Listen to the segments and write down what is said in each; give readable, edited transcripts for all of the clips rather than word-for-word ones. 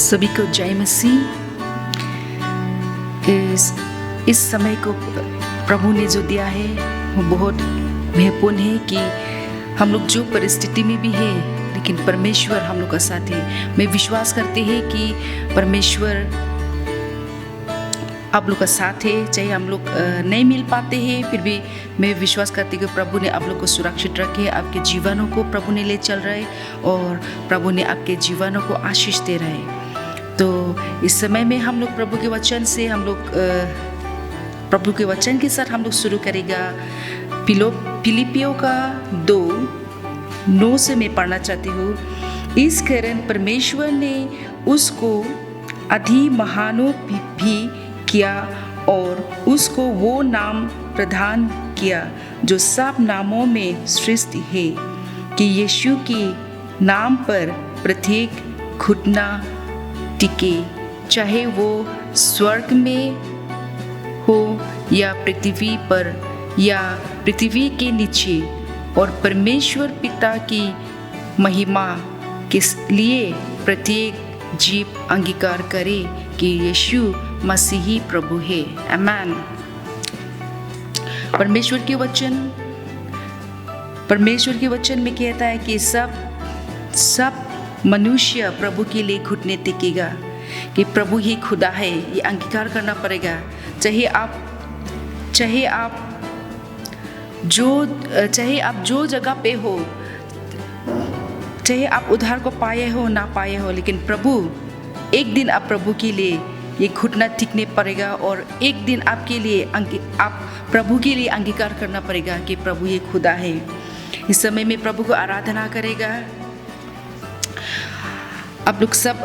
सभी को जय मसीह। इस समय को प्रभु ने जो दिया है वो बहुत महत्वपूर्ण है कि हम लोग जो परिस्थिति में भी है लेकिन परमेश्वर हम लोग का साथ है। मैं विश्वास करते हैं कि परमेश्वर आप लोग का साथ है। चाहे हम लोग नहीं मिल पाते हैं फिर भी मैं विश्वास करती हूँ कि प्रभु ने आप लोग को सुरक्षित रखे, आपके जीवनों को प्रभु ने ले चल रहे और प्रभु ने आपके जीवनों को आशीष दे रहे। तो इस समय में हम लोग प्रभु के वचन से प्रभु के वचन के साथ हम लोग शुरू करेगा। फिलिपियों का 2:9 से मैं पढ़ना चाहती हूँ। इस कारण परमेश्वर ने उसको अधिक महानों भी किया और उसको वो नाम प्रदान किया जो सब नामों में श्रेष्ठ है, कि यीशु के नाम पर प्रत्येक घुटना टिके, चाहे वो स्वर्ग में हो या पृथ्वी पर या पृथ्वी के नीचे, और परमेश्वर पिता की महिमा के लिए प्रत्येक जीव अंगीकार करे कि यीशु मसीही प्रभु है। आमीन। परमेश्वर के वचन में कहता है कि सब मनुष्य प्रभु के लिए घुटने टेकेगा, कि प्रभु ही खुदा है, ये अंगीकार करना पड़ेगा। चाहे आप जो जगह पे हो, चाहे आप उद्धार को पाए हो ना पाए हो, लेकिन एक दिन आप प्रभु के लिए ये घुटना टिकने पड़ेगा और एक दिन आपके लिए आप प्रभु के लिए अंगीकार करना पड़ेगा कि प्रभु ये खुदा है। इस समय में प्रभु को आराधना करेगा। आप लोग सब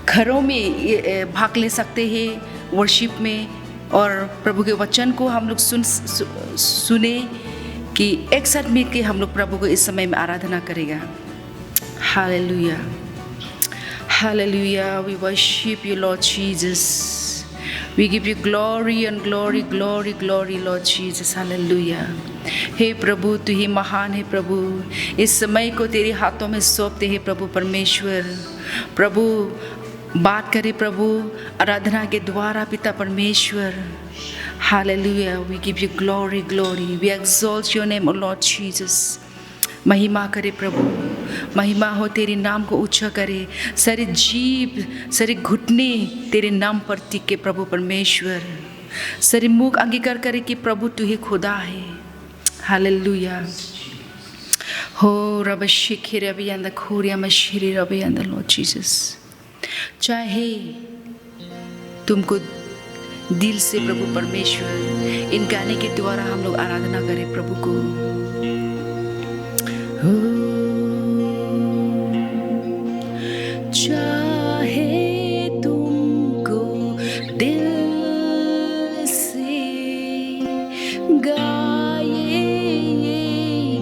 घरों में भाग ले सकते हैं वर्शिप में, और प्रभु के वचन को हम लोग सुने कि एक साथ मिल के हम लोग प्रभु को इस समय में आराधना करेगा। Hallelujah, hallelujah. We worship you, Lord Jesus. We give you glory and glory, glory, glory, Lord Jesus. Hallelujah. हे प्रभु, तू ही महान है प्रभु। इस समय को तेरे हाथों में सौंपते हैं प्रभु परमेश्वर। प्रभु बात करे प्रभु आराधना के द्वारा पिता परमेश्वर। Hallelujah. We give you glory, glory. We exalt your name, O Lord Jesus. महिमा करे प्रभु, महिमा हो तेरे नाम को ऊंचा करे। सारे जीव, सारे घुटने तेरे नाम पर टिके प्रभु परमेश्वर। सारे मुख अंगीकार करे कि प्रभु तू ही खुदा है। हालेलुया। हो रब शिखी रवि अंदर खोरिया मशीरी रवि अंदर लॉर्ड जीसस। चाहे तुमको दिल से प्रभु परमेश्वर इन गाने के द्वारा हम लोग आराधना करें प्रभु को। चाहे तुमको दिल से गाए ये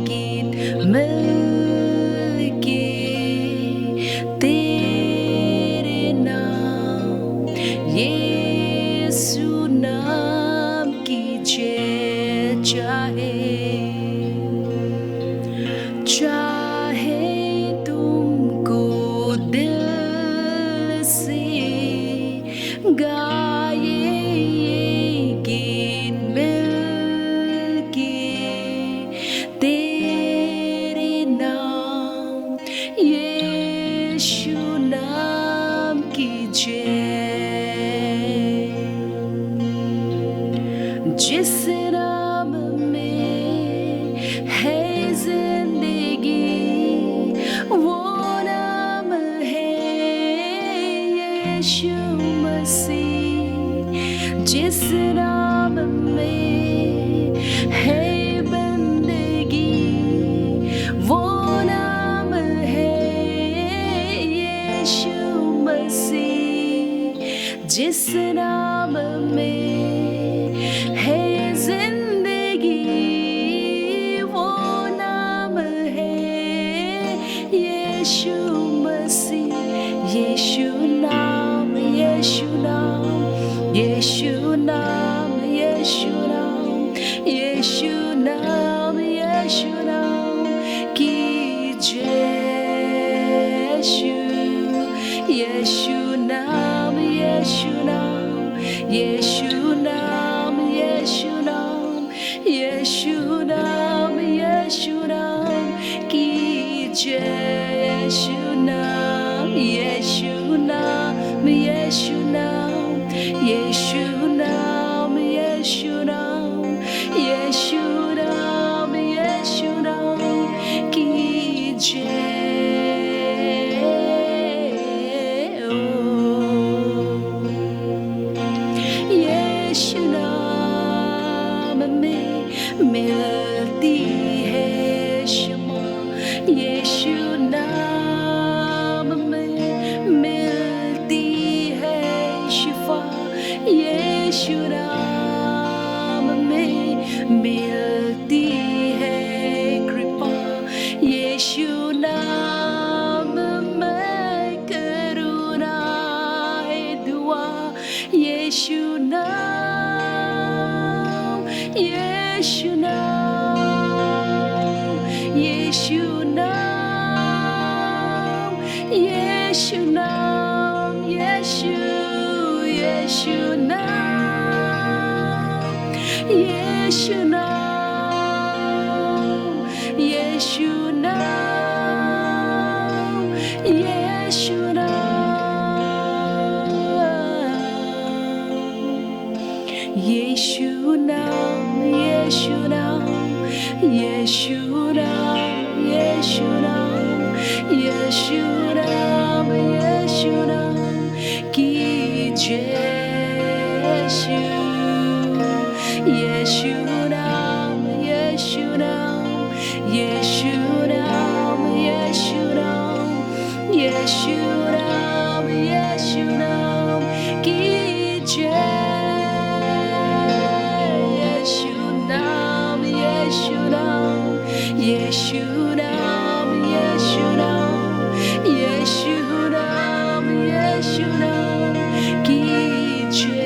गीत मिल के तेरे नाम यीशु नाम की जय। चाहे तुमको दिल से गाए ये गीत मिल के तेरे नाम यीशु नाम की जय। जिस नाम में है जिंदगी वो नाम है यीशु मसीह। जिस नाम में है बंदगी वो नाम है यीशु मसीह। जिस नाम में है जिंदगी वो नाम है यीशु मसीह। यीशु नाम, यीशु नाम, यीशु नाम, यीशु नाम, यीशु नाम, यीशु नाम की जय। यीशु यीशु नाम, यीशु नाम, यीशु नाम, यीशु नाम की जय। यीशु नाम, यीशु नाम, यीशु नाम, यीशु नाम, यीशु नाम, यीशु नाम, यीशु नाम की जय। यीशु नाम में मिलती है क्षमा, यीशु नाम में मिलती है शिफा, यीशु नाम में मिलती है कृपा, यीशु नाम में करुणा है दुआ, यीशु नाम, यीशु नाम, यीशु नाम, यीशु नाम, यीशु, यीशु नाम, यीशु नाम, यीशु नाम, यीशु नाम, यीशु नाम, यीशु नाम, यीशु नाम, यीशु नाम, यीशु नाम, यीशु नाम की जय। यीशु नाम, यीशु नाम, यीशु नाम, यीशु नाम, यीशु नाम, यीशु नाम की जय। यीशु नाम, यीशु नाम, यीशु नाम, यीशु नाम, यीशु नाम, यीशु नाम की जय।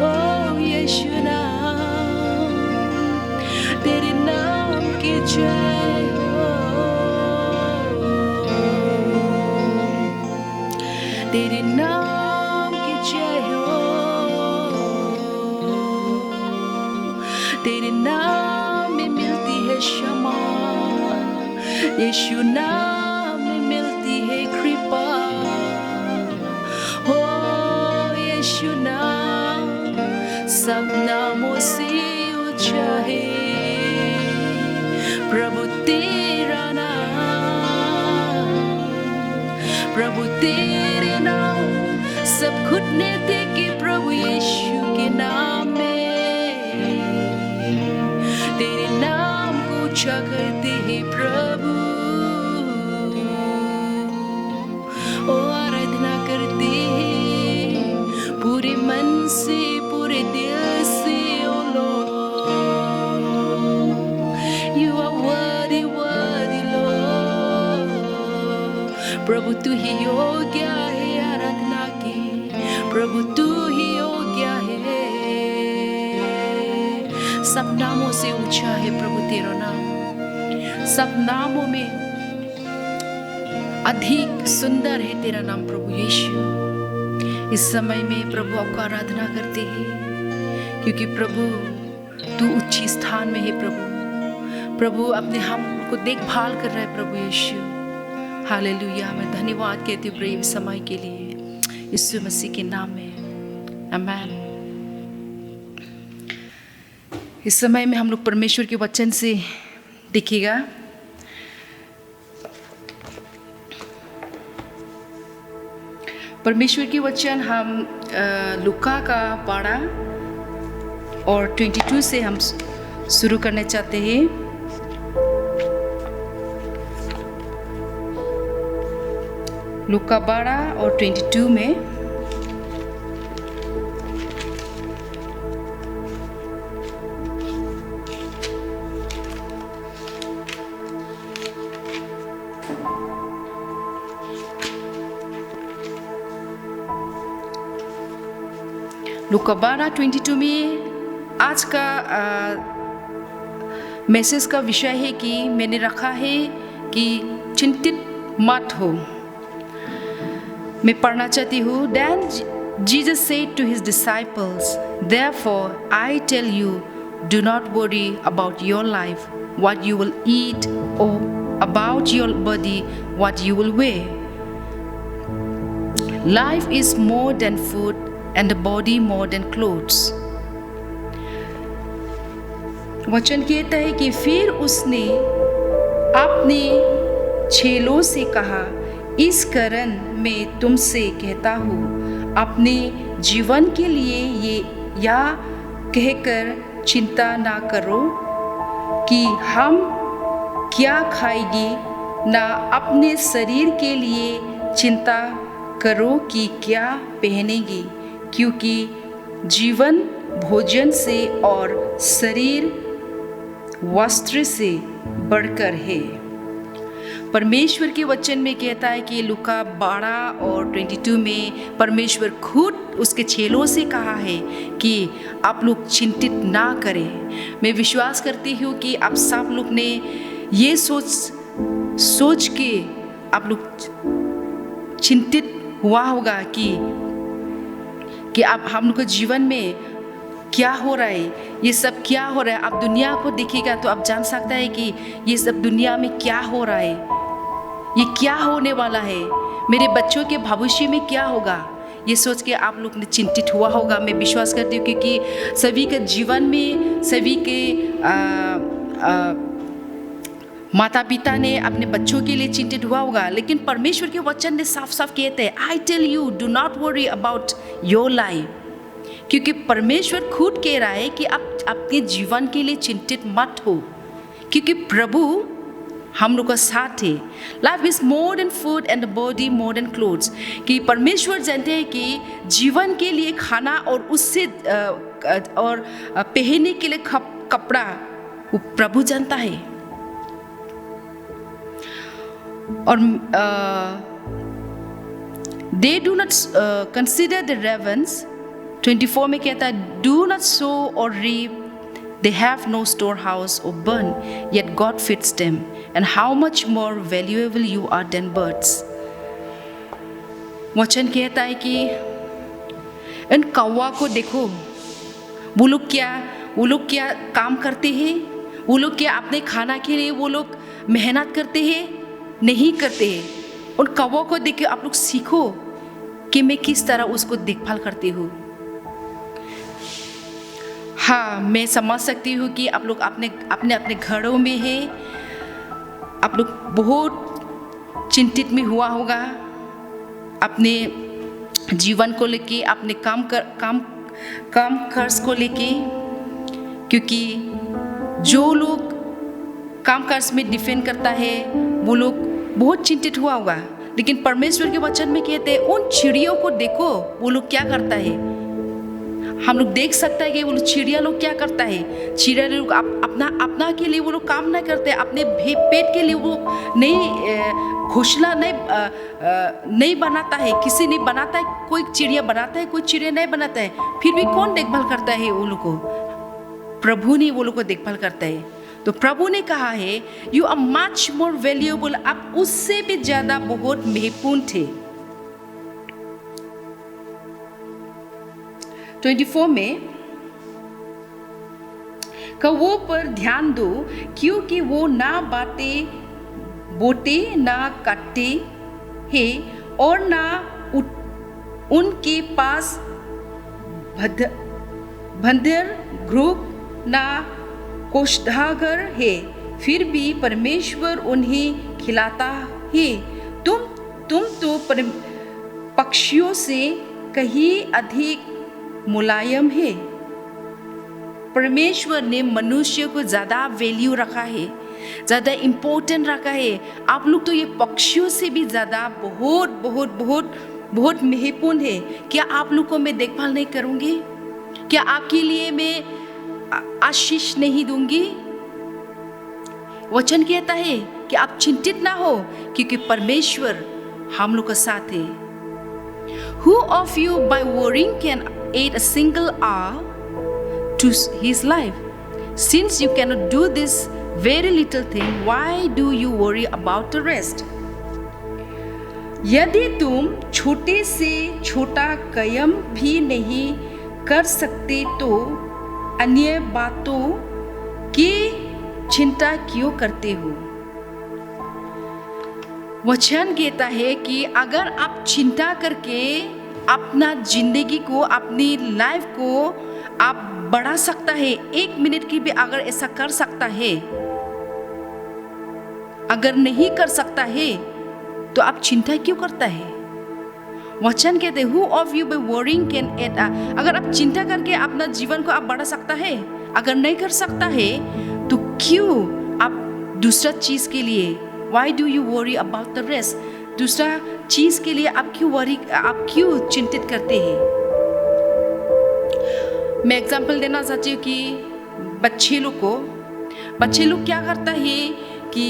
ओ यीशु नाम, तेरे नाम की जय हो, तेरे नाम की जय हो, तेरे नाम में मिलती है क्षमा, यीशु नाम में मिलती है कृपा, हो यीशु नाम सब नामों से ऊंचा है, प्रभु तेरा नाम, प्रभु तेरे नाम सब घुटने टेके प्रभु यीशु के नाम में, तेरे नाम को ऊंचा करते हैं प्रभु, ओ आराधना करते हैं पूरे मन से पूरे दिल से, ओ Lord, you are worthy, worthy Lord, प्रभु तू ही योग्य है आराधना की, प्रभु तू ही योग्य है, सब नामों से ऊंचा है प्रभु तेरा नाम, सब नामों में अधिक सुंदर है तेरा नाम प्रभु यीशु। इस समय में प्रभु आपको आराधना करते हैं क्योंकि प्रभु तू ऊंची स्थान में है प्रभु, प्रभु अपने हम को देखभाल कर रहा है प्रभु यीशु। हालेलुया, मैं धन्यवाद कहती हूँ प्रभु समय के लिए यीशु मसीह के नाम में, आमीन। इस समय में हम लोग परमेश्वर के वचन से देखिएगा, परमेश्वर के वचन हम लूका का 12 और 22 से हम शुरू करना चाहते हैं। लूका 12 और 22 में लूका 12:22 में आज का मैसेज का विषय है कि मैंने रखा है कि चिंतित मत हो, मैं पढ़ना चाहती हूँ. Then Jesus said to his disciples, "Therefore I tell you, do not worry about your life, what you will eat, or about your body, what you will wear. Life is more than food, and the body more than clothes." वचन कहता है कि फिर उसने अपने चेलों से कहा, इस कारण मैं तुमसे कहता हूँ, अपने जीवन के लिए ये या कहकर चिंता ना करो कि हम क्या खाएगी, ना अपने शरीर के लिए चिंता करो कि क्या पहनेगी, क्योंकि जीवन भोजन से और शरीर वस्त्र से बढ़कर है. परमेश्वर के वचन में कहता है कि लूका 12 और 22 में परमेश्वर खुद उसके चेलों से कहा है कि आप लोग चिंतित ना करें. मैं विश्वास करती हूँ कि आप सब लोग ने ये सोच के आप लोग चिंतित हुआ होगा कि आप हम लोग के जीवन में क्या हो रहा है, ये सब क्या हो रहा है. आप दुनिया को देखिएगा तो आप जान सकता है कि ये सब दुनिया में क्या हो रहा है, ये क्या होने वाला है, मेरे बच्चों के भविष्य में क्या होगा. ये सोच के आप लोग ने चिंतित हुआ होगा. मैं विश्वास करती हूँ क्योंकि सभी के जीवन में सभी के माता पिता ने अपने बच्चों के लिए चिंतित हुआ होगा. लेकिन परमेश्वर के वचन ने साफ साफ कहते हैं, I tell you, do not worry about your life. क्योंकि परमेश्वर खुद कह रहा है कि आप अपने जीवन के लिए चिंतित मत हो, क्योंकि प्रभु हम लोग का साथ है. Life is more than food and the body more than clothes. कि परमेश्वर जानते हैं कि जीवन के लिए खाना और उससे और पहनने के लिए कपड़ा वो प्रभु जानता है. और they do not consider the ravens. 24 में कहता है, do not sow or reap, they have no storehouse or barn, yet God feeds them, and how much more valuable you are than birds. वचन कहता है कि इन कौवा को देखो, वो लोग क्या काम करते हैं, वो लोग क्या अपने खाना के लिए वो लोग मेहनत करते हैं, नहीं करते हैं. उन कौवों को देख के आप लोग सीखो कि मैं किस तरह उसको देखभाल करती हूँ. हाँ, मैं समझ सकती हूँ कि आप लोग अपने घरों में हैं, आप लोग बहुत चिंतित में हुआ होगा अपने जीवन को लेके, अपने काम कर्ज को लेके. क्योंकि जो लोग काम कर्ज में डिफेंड करता है वो लोग बहुत चिंतित हुआ होगा. लेकिन परमेश्वर के वचन में कहते हैं, उन चिड़ियों को देखो, वो लोग क्या करता है. हम लोग देख सकता है कि वो लोग चिड़िया लोग क्या करता है. चिड़िया लोग अपना के लिए वो लोग काम नहीं करते, अपने पेट के लिए वो नहीं घोंसला नहीं बनाता है. किसी नहीं बनाता है, कोई चिड़िया बनाता है, कोई चिड़िया नहीं बनाता है. फिर भी कौन देखभाल करता है वो लोग को? प्रभु ने वो लोग को देखभाल करता है. तो प्रभु ने कहा है, you are much more valuable, आप उससे भी ज्यादा बहुत महत्वपूर्ण थे. 24 में कौवों पर ध्यान दो, क्योंकि वो ना बोते ना काटते हैं और ना उनके पास बंदर गृह ना कोषागार है, फिर भी परमेश्वर उन्हें खिलाता है. तुम तो पक्षियों से कहीं अधिक मुलायम है. परमेश्वर ने मनुष्य को ज़्यादा वैल्यू रखा है, ज़्यादा इम्पोर्टेंट रखा है. आप लोग तो ये पक्षियों से भी ज़्यादा बहुत बहुत बहुत बहुत महत्वपूर्ण है. क्या आप लोग को मैं देखभाल नहीं करूँगी? क्या आपके लिए मैं आशीष नहीं दूंगी? वचन कहता है कि आप चिंतित ना हो, क्योंकि परमेश्वर हम लोग का साथ है. Who of you by worrying can add a single hour to his life? Since you cannot do this very little thing, why do you worry about the rest? यदि तुम छोटे से छोटा कर्म भी नहीं कर सकते तो अन्य बातों की चिंता क्यों करते हो? वचन कहता है कि अगर आप चिंता करके अपना जिंदगी को, अपनी लाइफ को आप बढ़ा सकता है, 1 मिनट की भी अगर ऐसा कर सकता है, अगर नहीं कर सकता है तो आप चिंता क्यों करता है? वचन कहते हैं, Who of you by worrying can add अगर आप चिंता करके अपना जीवन को आप बढ़ा सकता है, अगर नहीं कर सकता है तो क्यों आप दूसरा चीज के लिए, Why do you worry about the rest? दूसरा चीज के लिए आप क्यों चिंतित करते हैं? मैं एग्जांपल देना चाहती हूँ कि बच्चे लोग क्या करता है कि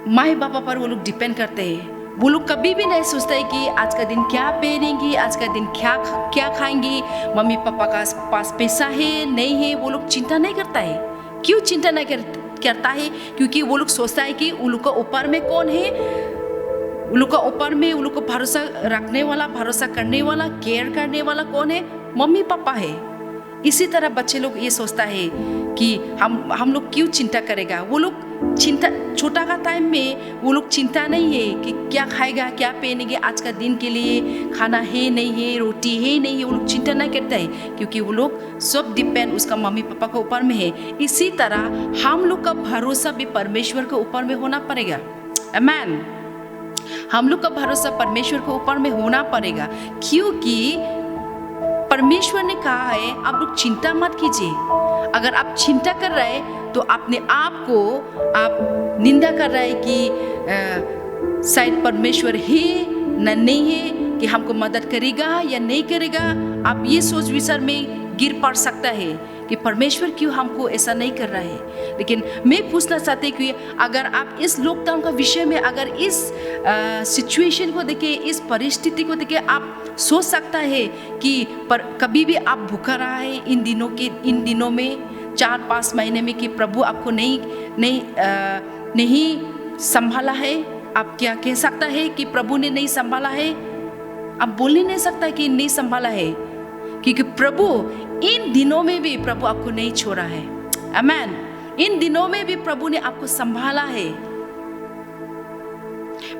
माँ बाबा पर वो लोग डिपेंड करते हैं। वो लोग कभी भी नहीं सोचते कि आज का दिन क्या पहनेंगी, आज का दिन क्या खाएंगी, मम्मी पापा का पास पैसा है नहीं है, वो लोग चिंता नहीं करता है। क्यों चिंता नहीं करता है? क्योंकि वो लोग सोचता है कि उन लोग का ऊपर में कौन है, उन लोग का ऊपर में उन लोग को भरोसा रखने वाला, भरोसा करने वाला, केयर करने वाला कौन है? मम्मी पापा है। इसी तरह बच्चे लोग ये सोचता है कि हम लोग क्यों चिंता करेगा। वो लोग चिंता, छोटा का टाइम में वो लोग चिंता नहीं है कि क्या खाएगा, क्या पहनेंगे, आज का दिन के लिए खाना है नहीं है, रोटी है नहीं है, वो लोग चिंता नहीं करता है क्योंकि वो लोग सब डिपेंड उसका मम्मी पापा के ऊपर में है। इसी तरह हम लोग का भरोसा भी परमेश्वर के ऊपर में होना पड़ेगा। आमीन। हम लोग का भरोसा परमेश्वर के ऊपर में होना पड़ेगा क्योंकि परमेश्वर ने कहा है आप लोग चिंता मत कीजिए। अगर आप चिंता कर रहे हैं तो अपने आप को आप निंदा कर रहे हैं कि शायद परमेश्वर है न नहीं है, कि हमको मदद करेगा या नहीं करेगा। आप ये सोच विचार में गिर पड़ सकता है कि परमेश्वर क्यों हमको ऐसा नहीं कर रहा है। लेकिन मैं पूछना चाहती हूँ कि अगर आप इस लॉकडाउन का विषय में, अगर इस सिचुएशन को देखे, इस परिस्थिति को देखे, आप सोच सकता है कि पर कभी भी आप भूखा रहा है इन दिनों में 4-5 महीने में कि प्रभु आपको नहीं संभाला है। आप क्या कह सकता है कि प्रभु ने नहीं संभाला है? आप बोल ही नहीं सकता कि नहीं संभाला है क्योंकि प्रभु इन दिनों में भी प्रभु आपको नहीं छोड़ा है। आमीन। इन दिनों में भी प्रभु ने आपको संभाला है।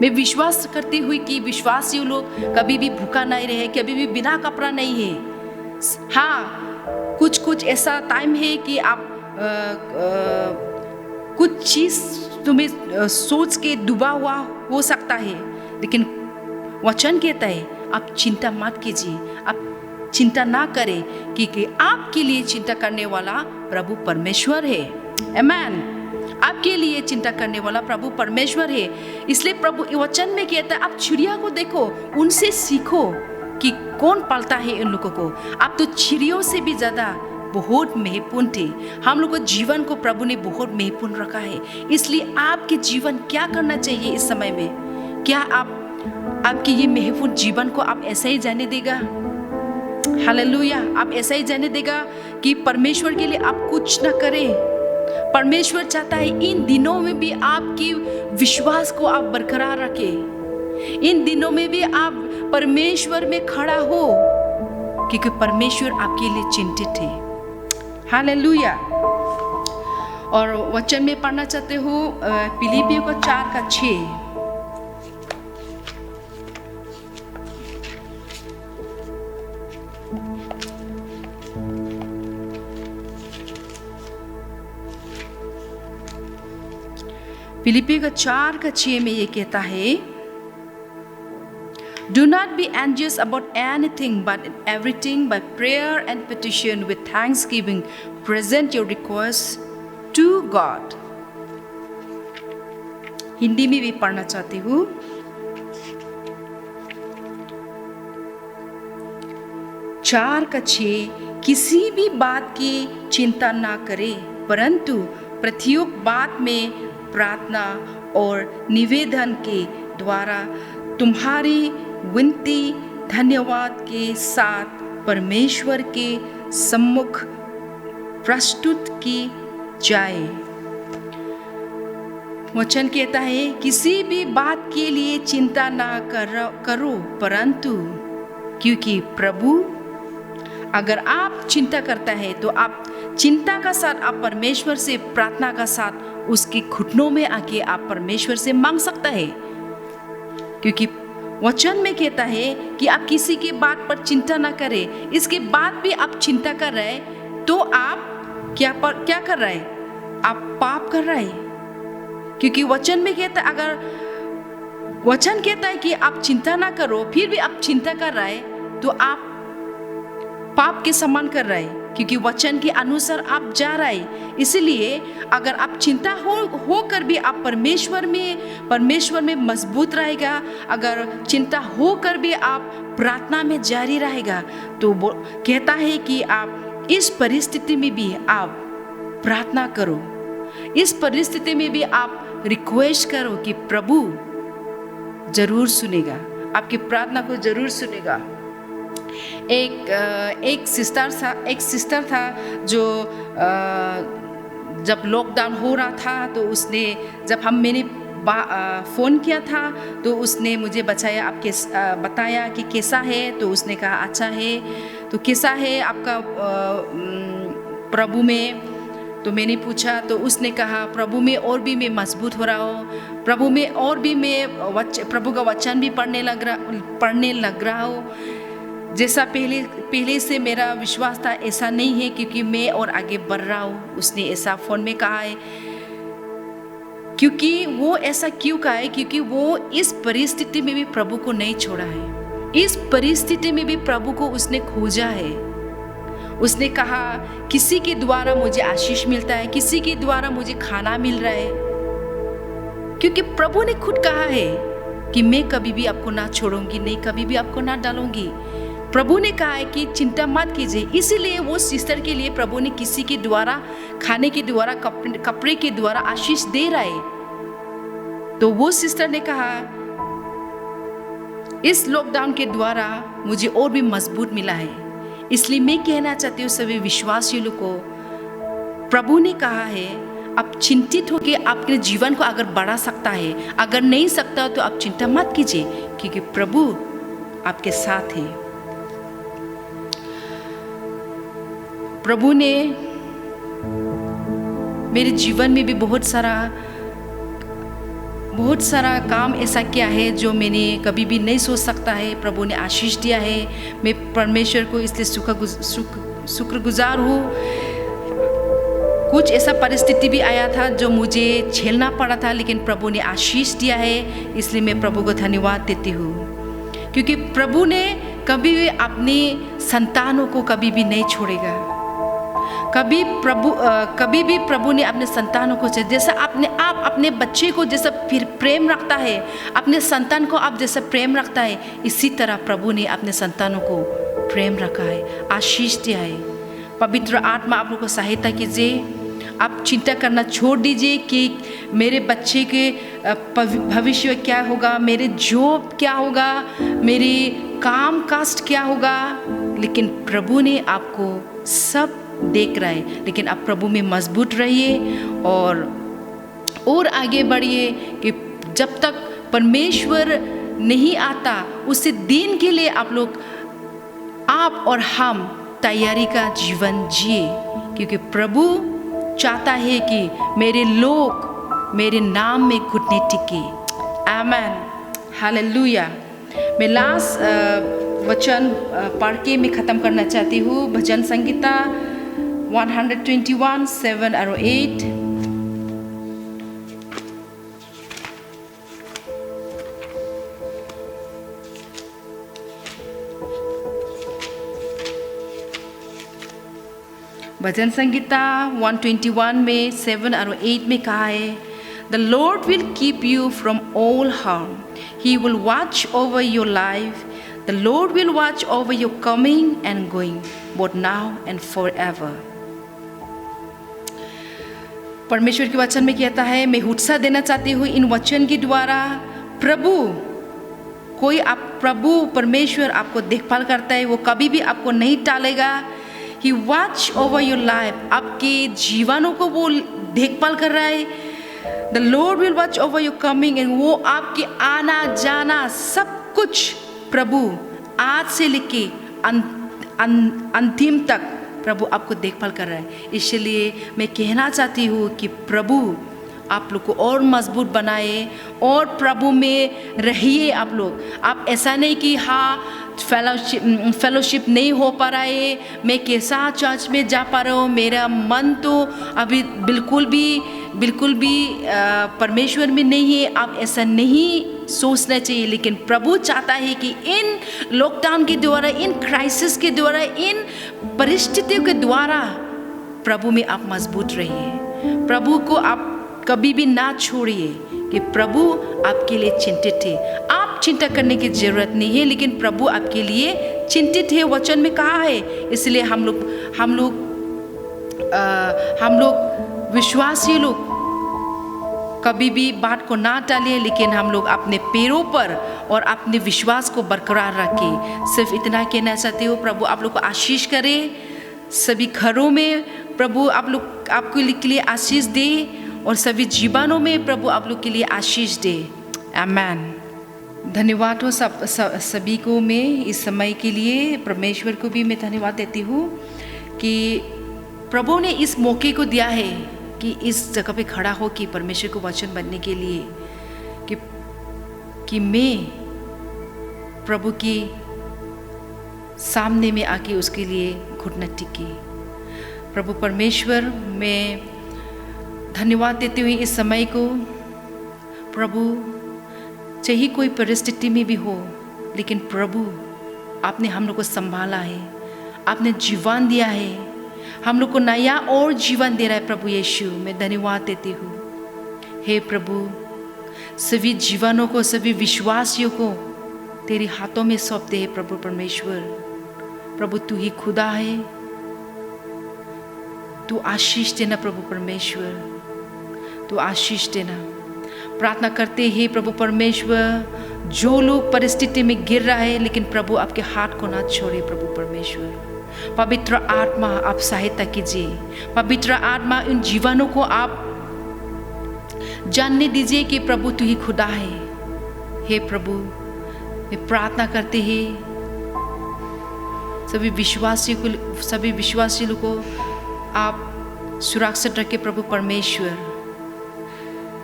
मैं विश्वास करती हुई कि विश्वासी लोग कभी भी भूखा नहीं रहे, कभी भी बिना कपड़ा नहीं है। हाँ, कुछ ऐसा टाइम है कि आप कुछ चीज तुम्हें सोच के डूबा हुआ हो सकता है, लेकिन वचन कहता है आप चिंता मत कीजिए, आप चिंता ना करें क्योंकि आपके लिए चिंता करने वाला प्रभु परमेश्वर है। आमीन। आपके लिए चिंता करने वाला प्रभु परमेश्वर है। इसलिए प्रभु वचन में कहता है आप चिड़िया को देखो, उनसे सीखो कि कौन पालता है इन लोगों को। आप तो चिड़ियों से भी ज्यादा बहुत महत्वपूर्ण थे। हम लोग को जीवन को प्रभु ने बहुत महत्वपूर्ण रखा है। इसलिए आपके जीवन क्या करना चाहिए इस समय में? क्या आपके ये महत्वपूर्ण जीवन को आप ऐसा ही जाने देगा? हालेलुया। आप ऐसा ही जाने देगा कि परमेश्वर के लिए आप कुछ ना करें। परमेश्वर चाहता है इन दिनों में भी आपकी विश्वास को आप बरकरार रखें। इन दिनों में भी आप परमेश्वर में खड़ा हो क्योंकि परमेश्वर आपके लिए चिंतित है। हालेलुया। और वचन में पढ़ना चाहते हो फिलिपियों का 4:6। फिलिपियों का 4:6 में ये कहता है, Do not be anxious about anything, but in everything by prayer and petition with thanksgiving present your requests to God. Hindi में भी पढ़ना चाहती हूँ। चार का 6, किसी भी बात की चिंता ना करे, परंतु प्रत्येक बात में प्रार्थना और निवेदन के द्वारा तुम्हारी विनती धन्यवाद के साथ परमेश्वर के सम्मुख प्रस्तुत की जाए। वचन कहता है किसी भी बात के लिए चिंता ना करो, परंतु क्योंकि प्रभु, अगर आप चिंता करता है तो आप चिंता का साथ आप परमेश्वर से प्रार्थना का साथ उसके घुटनों में आके आप परमेश्वर से मांग सकता है। क्योंकि वचन में कहता है कि आप किसी की बात पर चिंता ना करें। इसके बाद भी आप चिंता कर रहे हैं तो आप क्या कर रहे हैं? आप पाप कर रहे हैं। क्योंकि वचन में कहता है, अगर वचन कहता है कि आप चिंता ना करो फिर भी आप चिंता कर रहे हैं तो आप पाप के समान कर रहे हैं। क्योंकि वचन के अनुसार आप जा रहे हैं। इसलिए अगर आप चिंता होकर भी आप परमेश्वर में मजबूत रहेगा, अगर चिंता होकर भी आप प्रार्थना में जारी रहेगा, तो वो कहता है कि आप इस परिस्थिति में भी आप प्रार्थना करो, इस परिस्थिति में भी आप रिक्वेस्ट करो कि प्रभु जरूर सुनेगा, आपकी प्रार्थना को जरूर सुनेगा। एक सिस्टर था जो जब लॉकडाउन हो रहा था तो उसने, जब मैंने फ़ोन किया था तो उसने मुझे बताया कि कैसा है। तो उसने कहा अच्छा है। तो कैसा है आपका प्रभु में? तो मैंने पूछा तो उसने कहा प्रभु में और भी मैं मजबूत हो रहा हूँ, प्रभु में और भी मैं प्रभु का वचन भी पढ़ने लग रहा हूँ। जैसा पहले से मेरा विश्वास था ऐसा नहीं है, क्योंकि मैं और आगे बढ़ रहा हूँ। उसने ऐसा फ़ोन में कहा है। क्योंकि वो ऐसा क्यों कहा है? क्योंकि वो इस परिस्थिति में भी प्रभु को नहीं छोड़ा है। इस परिस्थिति में भी प्रभु को उसने खोजा है। उसने कहा किसी के द्वारा मुझे आशीष मिलता है, किसी के द्वारा मुझे खाना मिल रहा है। क्योंकि प्रभु ने खुद कहा है कि मैं कभी भी आपको ना छोड़ूंगी, नहीं कभी भी आपको ना डालूंगी। प्रभु ने कहा है कि चिंता मत कीजिए। इसीलिए वो सिस्टर के लिए प्रभु ने किसी के द्वारा, खाने के द्वारा, कपड़े के द्वारा आशीष दे रहा है। तो वो सिस्टर ने कहा इस लॉकडाउन के द्वारा मुझे और भी मजबूत मिला है। इसलिए मैं कहना चाहती हूँ सभी विश्वासियों को, प्रभु ने कहा है आप चिंतित होकर आपके जीवन को अगर बढ़ा सकता है, अगर नहीं सकता तो आप चिंता मत कीजिए, क्योंकि प्रभु आपके साथ है। प्रभु ने मेरे जीवन में भी बहुत सारा काम ऐसा किया है जो मैंने कभी भी नहीं सोच सकता है। प्रभु ने आशीष दिया है। मैं परमेश्वर को इसलिए शुक्रगुजार हूँ। कुछ ऐसा परिस्थिति भी आया था जो मुझे झेलना पड़ा था, लेकिन प्रभु ने आशीष दिया है। इसलिए मैं प्रभु को धन्यवाद देती हूँ, क्योंकि प्रभु ने कभी भी अपने संतानों को कभी भी नहीं छोड़ेगा। कभी भी प्रभु ने अपने संतानों को, जैसा आप अपने बच्चे को जैसा फिर प्रेम रखता है, अपने संतान को आप जैसा प्रेम रखता है, इसी तरह प्रभु ने अपने संतानों को प्रेम रखा है, आशीष दिया है। पवित्र आत्मा आप लोगों को सहायता कीजिए। आप चिंता करना छोड़ दीजिए कि मेरे बच्चे के भविष्य क्या होगा, मेरे जॉब क्या होगा, मेरे काम कास्ट क्या होगा। लेकिन प्रभु ने आपको सब देख रहा है। लेकिन आप प्रभु में मजबूत रहिए और आगे बढ़िए, कि जब तक परमेश्वर नहीं आता उस दिन के लिए आप और हम तैयारी का जीवन जिए, क्योंकि प्रभु चाहता है कि मेरे लोग मेरे नाम में घुटने टिके। आमेन, हालेलुया। मैं लास्ट वचन पढ़ के मैं ख़त्म करना चाहती हूँ। भजन संगीता 121, 7 और 8। भजन संगीता 121 में 7 और 8 में कहा है, The Lord will keep you from all harm. He will watch over your life. The Lord will watch over your coming and going, both now and forever. परमेश्वर के वचन में कहता है, मैं उत्साह देना चाहती हूँ इन वचन के द्वारा। प्रभु परमेश्वर आपको देखभाल करता है, वो कभी भी आपको नहीं टालेगा। He watch over your life. आपके जीवनों को वो देखभाल कर रहा है। The Lord will watch over your coming and, वो आपके आना जाना सब कुछ प्रभु आज से लेके अंतिम तक प्रभु आपको देखभाल कर रहा है। इसलिए मैं कहना चाहती हूँ कि प्रभु आप लोग को और मजबूत बनाए और प्रभु में रहिए आप लोग। आप ऐसा नहीं कि हाँ फेलोशिप नहीं हो पा रहा है, मैं कैसा चर्च में जा पा रहा हूँ, मेरा मन तो अभी बिल्कुल भी परमेश्वर में नहीं है। आप ऐसा नहीं सोचना चाहिए, लेकिन प्रभु चाहता है कि इन लॉकडाउन के द्वारा, इन क्राइसिस के द्वारा, इन परिस्थितियों के द्वारा प्रभु में आप मजबूत रहिए। प्रभु को आप कभी भी ना छोड़िए कि प्रभु आपके लिए चिंतित है। आप चिंता करने की जरूरत नहीं है, लेकिन प्रभु आपके लिए चिंतित है, वचन में कहा है। इसलिए हम लोग विश्वासी लोग कभी भी बात को ना टालिए, लेकिन हम लोग अपने पैरों पर और अपने विश्वास को बरकरार रखें। सिर्फ इतना कहना चाहती हूँ, प्रभु आप लोग को आशीष करे। सभी घरों में प्रभु आपके लिए आशीष दे और सभी जीवनों में प्रभु आप लोग के लिए आशीष दे। आमेन। धन्यवाद हो सभी को। मैं इस समय के लिए परमेश्वर को भी मैं धन्यवाद देती हूँ कि प्रभु ने इस मौके को दिया है कि इस जगह पे खड़ा हो कि परमेश्वर को वचन बनने के लिए कि मैं प्रभु के सामने में आके उसके लिए घुटना टिकी। प्रभु परमेश्वर, मैं धन्यवाद देते हुए इस समय को, प्रभु चाहे कोई परिस्थिति में भी हो, लेकिन प्रभु आपने हम लोग को संभाला है, आपने जीवन दिया है, हम लोग को नया और जीवन दे रहा है। प्रभु यीशु, मैं धन्यवाद देती हूँ। हे प्रभु, सभी जीवनों को, सभी विश्वासियों को तेरे हाथों में सौंपते हैं। प्रभु परमेश्वर, प्रभु तू ही खुदा है, तू आशीष देना। प्रभु परमेश्वर, तू आशीष देना। प्रार्थना करते हैं प्रभु परमेश्वर, जो लोग परिस्थिति में गिर रहा है, लेकिन प्रभु आपके हाथ को ना छोड़े। प्रभु परमेश्वर, पवित्र आत्मा आप सहायता कीजिए। पवित्र आत्मा इन जीवनों को आप जानने दीजिए कि प्रभु तू ही खुदा है। हे प्रभु, मैं प्रार्थना करते हैं सभी विश्वासियों को आप सुरक्षित रखे। प्रभु परमेश्वर,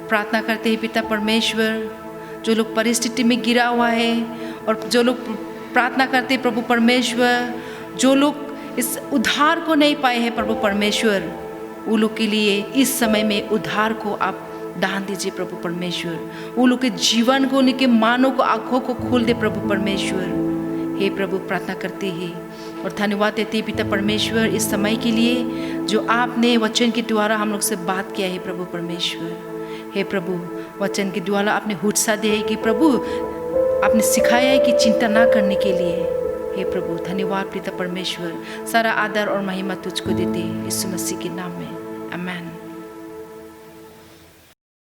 प्रार्थना करते हैं पिता परमेश्वर, जो लोग परिस्थिति में गिरा हुआ है और जो लोग प्रार्थना करते हैं प्रभु परमेश्वर, जो लोग इस उद्धार को नहीं पाए हैं प्रभु परमेश्वर, वो लोग के लिए इस समय में उद्धार को आप दान दीजिए। प्रभु परमेश्वर, वो लोग के जीवन को, उनके मानों को, आँखों को खोल दे। प्रभु परमेश्वर, हे प्रभु प्रार्थना करते हैं और धन्यवाद देते हैं पिता परमेश्वर इस समय के लिए जो आपने वचन के द्वारा हम लोग से बात किया है। प्रभु परमेश्वर, हे प्रभु, वचन के द्वारा आपने उत्साह दिया है कि प्रभु आपने सिखाया है कि चिंता ना करने के लिए। हे प्रभु, धन्यवाद पिता परमेश्वर, सारा आदर और महिमा तुझको देते यीशु मसीह के नाम में। आमीन।